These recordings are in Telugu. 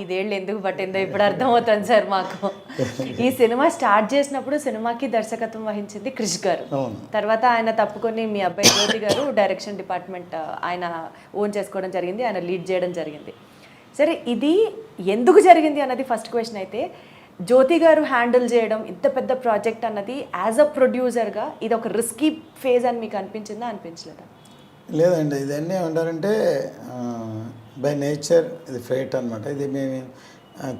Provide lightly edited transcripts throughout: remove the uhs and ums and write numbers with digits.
5 ఏళ్ళు ఎందుకు పట్టిందో ఇప్పుడు అర్థమవుతుంది సార్ మాకు. ఈ సినిమా స్టార్ట్ చేసినప్పుడు సినిమాకి దర్శకత్వం వహించింది క్రిష్ గారు. తర్వాత ఆయన తప్పుకొని మీ అబ్బాయి జ్యోతి గారు డైరెక్షన్ డిపార్ట్మెంట్ ఆయన ఓన్ చేసుకోవడం జరిగింది, ఆయన లీడ్ చేయడం జరిగింది. సరే, ఇది ఎందుకు జరిగింది అన్నది ఫస్ట్ క్వశ్చన్ అయితే, జ్యోతి గారు హ్యాండిల్ చేయడం ఇంత పెద్ద ప్రాజెక్ట్ అన్నది యాజ్ అ ప్రొడ్యూసర్గా ఇది ఒక రిస్కీ ఫేజ్ అని మీకు అనిపించిందా, అనిపించలేదా? లేదండి, ఇదన్నీ ఏమంటారంటే బై నేచర్ ఇది ఫేట్ అనమాట. ఇది మేము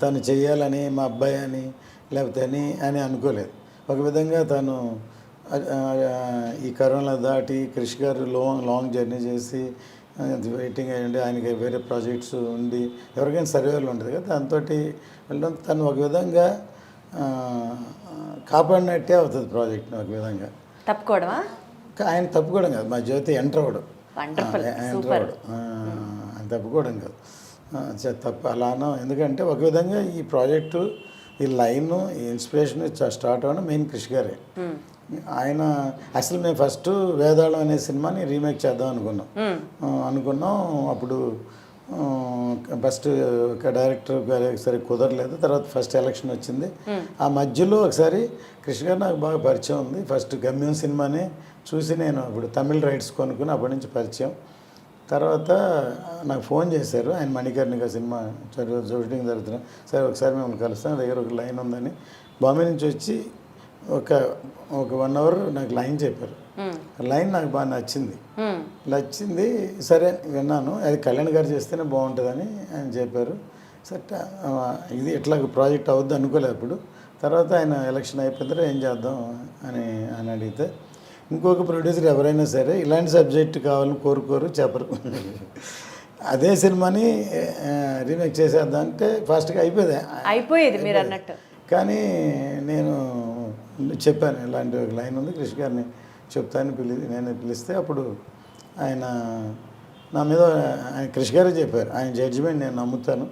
తను చెయ్యాలని మా అబ్బాయి అని లేకపోతే అని అనుకోలేదు. ఒక విధంగా తను ఈ కరోనా దాటి క్రిష్ గారు లాంగ్ జర్నీ చేసి వెయిటింగ్ అయ్యండి, ఆయనకి వేరే ప్రాజెక్ట్స్ ఉండి ఎవరికైనా సర్వేలు ఉంటుంది కదా, దాంతో వెళ్ళడం తను ఒక విధంగా కాపాడినట్టే అవుతుంది ప్రాజెక్ట్ని. ఒక విధంగా తప్పుకోవడమా? ఆయన తప్పుకోవడం కాదు, మా జ్యోతి ఎంటర్ అవ్వడం, ఆయన తప్పుకోవడం కాదు, తప్పు అలానో. ఎందుకంటే ఒక విధంగా ఈ ప్రాజెక్టు ఈ లైన్ ఈ ఇన్స్పిరేషన్ స్టార్ట్ అవ్వడం మెయిన్ క్రిష్ గారే. ఆయన అసలు మేము ఫస్ట్ వేదాళం అనే సినిమాని రీమేక్ చేద్దాం అనుకున్నాం. అప్పుడు ఫస్ట్ ఒక డైరెక్టర్ గారు ఒకసారి కుదరలేదు. తర్వాత ఫస్ట్ ఎలక్షన్ వచ్చింది. ఆ మధ్యలో ఒకసారి క్రిష్ గారు నాకు బాగా పరిచయం ఉంది. ఫస్ట్ గమ్యం సినిమాని చూసి నేను అప్పుడు తమిళ రైట్స్ కొనుక్కుని అప్పటి నుంచి పరిచయం. తర్వాత నాకు ఫోన్ చేశారు, ఆయన మణికర్ణిక సినిమా షూటింగ్ జరుగుతున్నా, సరే ఒకసారి మిమ్మల్ని కలుస్తాను, దగ్గర ఒక లైన్ ఉందని బాంబే నుంచి వచ్చి ఒక 1 అవర్ నాకు లైన్ చెప్పారు. లైన్ నాకు బాగా నచ్చింది. సరే విన్నాను, అది కళ్యాణ్ గారు చేస్తేనే బాగుంటుందని ఆయన చెప్పారు. సరే ఇది ఇట్లా ప్రాజెక్ట్ అవుద్ది అనుకోలేదు అప్పుడు. తర్వాత ఆయన ఎలక్షన్ అయిపోయిన తర్వాత ఏం చేద్దాం అని అడిగితే, ఇంకొక ప్రొడ్యూసర్ ఎవరైనా సరే ఇలాంటి సబ్జెక్ట్ కావాలని కోరుకోరు, చెప్పరు. అదే సినిమాని రీమేక్ చేసేద్దాం అంటే ఫాస్ట్గా అయిపోయేది మీరు అన్నట్టు. కానీ నేను చెప్పాను, ఇలాంటి ఒక లైన్ ఉంది క్రిష్ గారిని చెప్తాను నేను పిలిస్తే అప్పుడు ఆయన నా మీద ఆయన క్రిష్ గారే చెప్పారు, ఆయన జడ్జిమెంట్ నేను నమ్ముతాను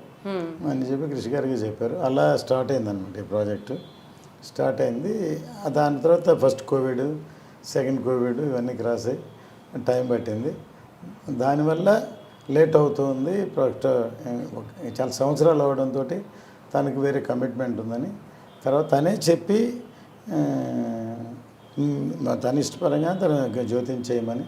అని చెప్పి క్రిష్ గారికి చెప్పారు. అలా స్టార్ట్ అయింది అనమాట ఈ ప్రాజెక్టు. స్టార్ట్ అయింది. దాని తర్వాత ఫస్ట్ కోవిడ్, సెకండ్ కోవిడ్ ఇవన్నీ క్రాస్ అయ్యి టైం పట్టింది. దానివల్ల లేట్ అవుతుంది ప్రాజెక్ట్. చాలా సంవత్సరాలు అవడంతో తనకి వేరే కమిట్మెంట్ ఉందని తర్వాత తనే చెప్పి తన ఇష్టపరంగా తన జ్యోతిని చేయమని